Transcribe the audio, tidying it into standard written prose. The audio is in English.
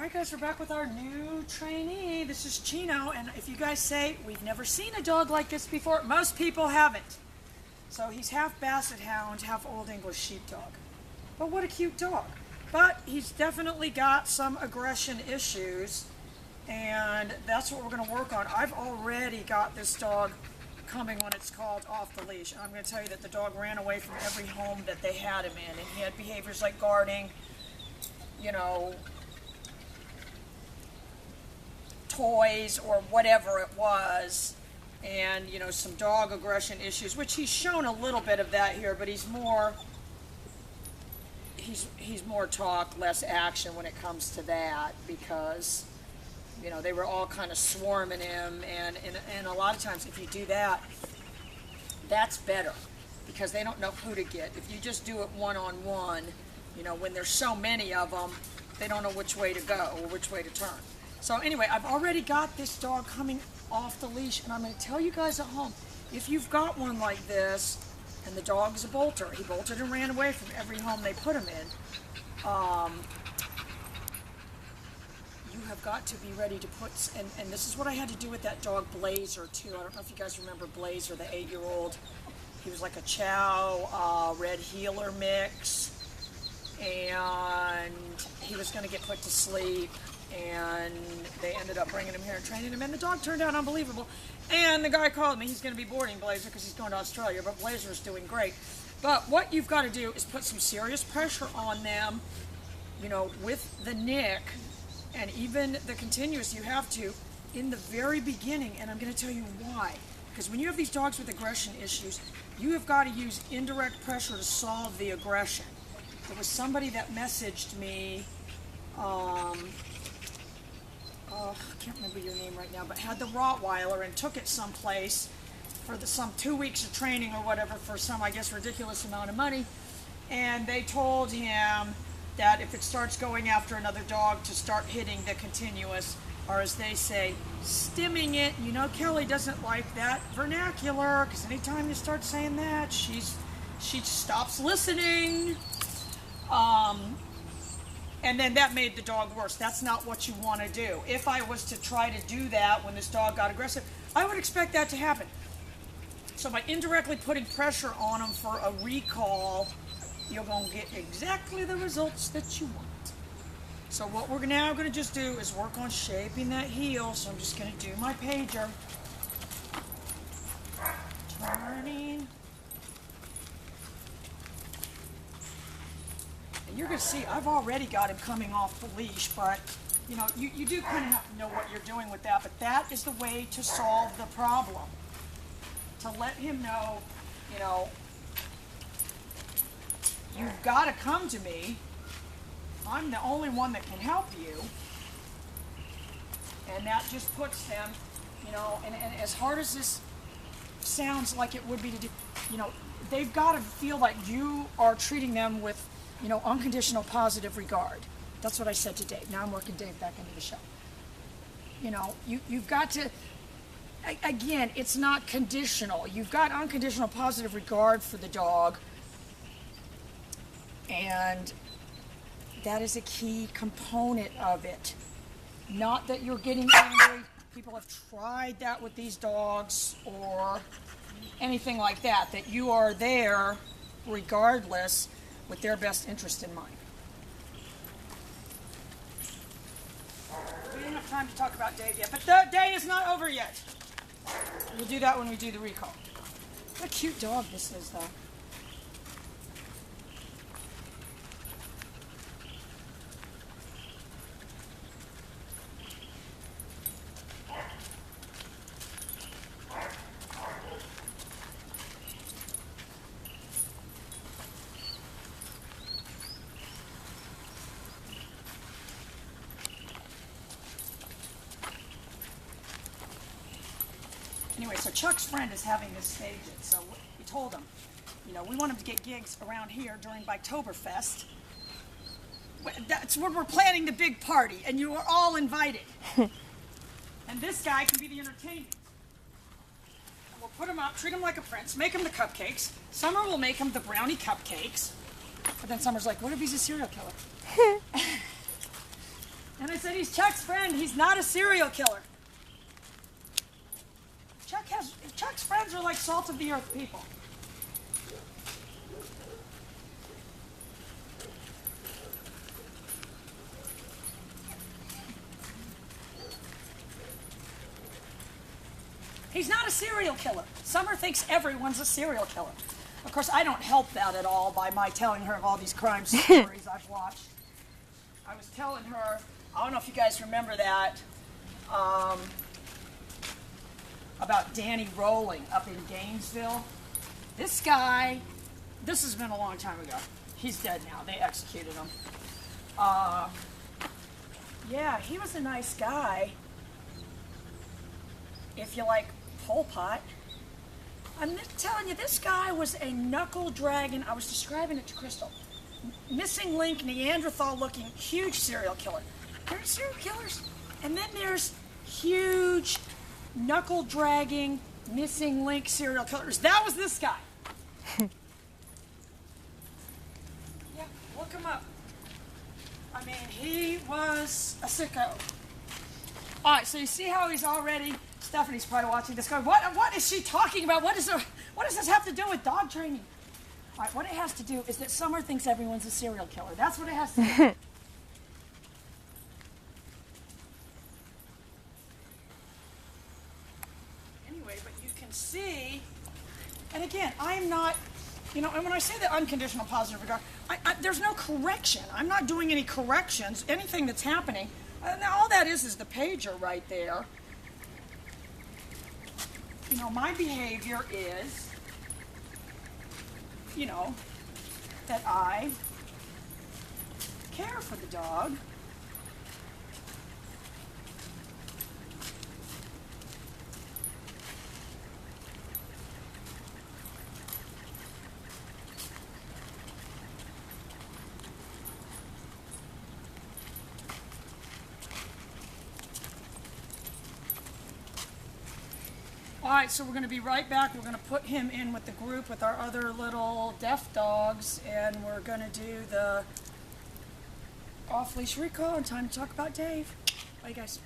Alright guys, we're back with our new trainee. This is Chino, and if you guys say, we've never seen a dog like this before, most people haven't. So he's half Basset Hound, half Old English Sheepdog. But what a cute dog. But he's definitely got some aggression issues, and that's what we're going to work on. I've already got this dog coming when it's called off the leash. And I'm going to tell you that the dog ran away from every home that they had him in, and he had behaviors like guarding, you know, toys or whatever it was, and you know, some dog aggression issues, which he's shown a little bit of that here, but he's more talk, less action when it comes to that, because you know, they were all kind of swarming him, and a lot of times if you do that, that's better, because they don't know who to get. If you just do it one-on-one, you know, when there's so many of them, they don't know which way to go or which way to turn. So anyway, I've already got this dog coming off the leash, and I'm going to tell you guys at home, if you've got one like this, and the dog's a bolter, he bolted and ran away from every home they put him in, you have got to be ready to put, and this is what I had to do with that dog Blazer too. I don't know if you guys remember Blazer, the 8-year-old. He was like a Chow Red Heeler mix, and he was going to get put to sleep, and they ended up bringing him here and training him, and the dog turned out unbelievable. And the guy called me. He's going to be boarding Blazer because he's going to Australia, but Blazer's doing great. But what you've got to do is put some serious pressure on them, you know, with the nick and even the continuous. You have to in the very beginning, and I'm going to tell you why. Because when you have these dogs with aggression issues, you have got to use indirect pressure to solve the aggression. There was somebody that messaged me, I can't remember your name right now, but had the Rottweiler and took it someplace for some 2 weeks of training or whatever for some, I guess, ridiculous amount of money. And they told him that if it starts going after another dog, to start hitting the continuous, or as they say, stimming it. You know, Kelly doesn't like that vernacular, because anytime you start saying that, she stops listening. And then that made the dog worse. That's not what you want to do. If I was to try to do that when this dog got aggressive, I would expect that to happen. So by indirectly putting pressure on him for a recall, you're going to get exactly the results that you want. So what we're now going to just do is work on shaping that heel. So I'm just going to do my pager. Turning. And you're going to see, I've already got him coming off the leash, but you know, you do kind of have to know what you're doing with that, but that is the way to solve the problem. To let him know, you know, you've got to come to me. I'm the only one that can help you. And that just puts them, you know, and as hard as this sounds like it would be to do, you know, they've got to feel like you are treating them with, you know, unconditional positive regard. That's what I said to Dave. Now I'm working Dave back into the show. You know, you've got to, again, it's not conditional. You've got unconditional positive regard for the dog, and that is a key component of it. Not that you're getting angry. People have tried that with these dogs or anything like that, that you are there regardless with their best interest in mind. We didn't have time to talk about Dave yet, but the day is not over yet. We'll do that when we do the recall. What a cute dog this is, though. Anyway, so Chuck's friend is having this staged, so we told him, you know, we want him to get gigs around here during Biketoberfest. That's where we're planning the big party, and you are all invited. And this guy can be the entertainment. And we'll put him up, treat him like a prince, make him the cupcakes. Summer will make him the brownie cupcakes. But then Summer's like, what if he's a serial killer? And I said, he's Chuck's friend. He's not a serial killer. Chuck's friends are like salt of the earth people. He's not a serial killer. Summer thinks everyone's a serial killer. Of course, I don't help that at all by my telling her of all these crime stories I've watched. I was telling her, I don't know if you guys remember that, about Danny Rowling up in Gainesville. This guy, this has been a long time ago. He's dead now. They executed him. Yeah, he was a nice guy. If you like Pol Pot. I'm telling you, this guy was a knuckle dragging. I was describing it to Crystal. Missing link, Neanderthal looking, huge serial killer. There's serial killers. And then there's huge knuckle dragging, missing link serial killers. That was this guy. Yeah, look him up. I mean, he was a sicko. All right, so you see how he's already, Stephanie's probably watching this going, what is she talking about? What does this have to do with dog training? All right, what it has to do is that Summer thinks everyone's a serial killer. That's what it has to do. Anyway, but you can see, and again, I'm not, and when I say the unconditional positive regard, there's no correction. I'm not doing any corrections. Anything that's happening, now all that is the pager right there. My behavior is, that I care for the dog. All right, so we're going to be right back. We're going to put him in with the group with our other little deaf dogs, and we're going to do the off-leash recall and time to talk about Dave. Bye, guys.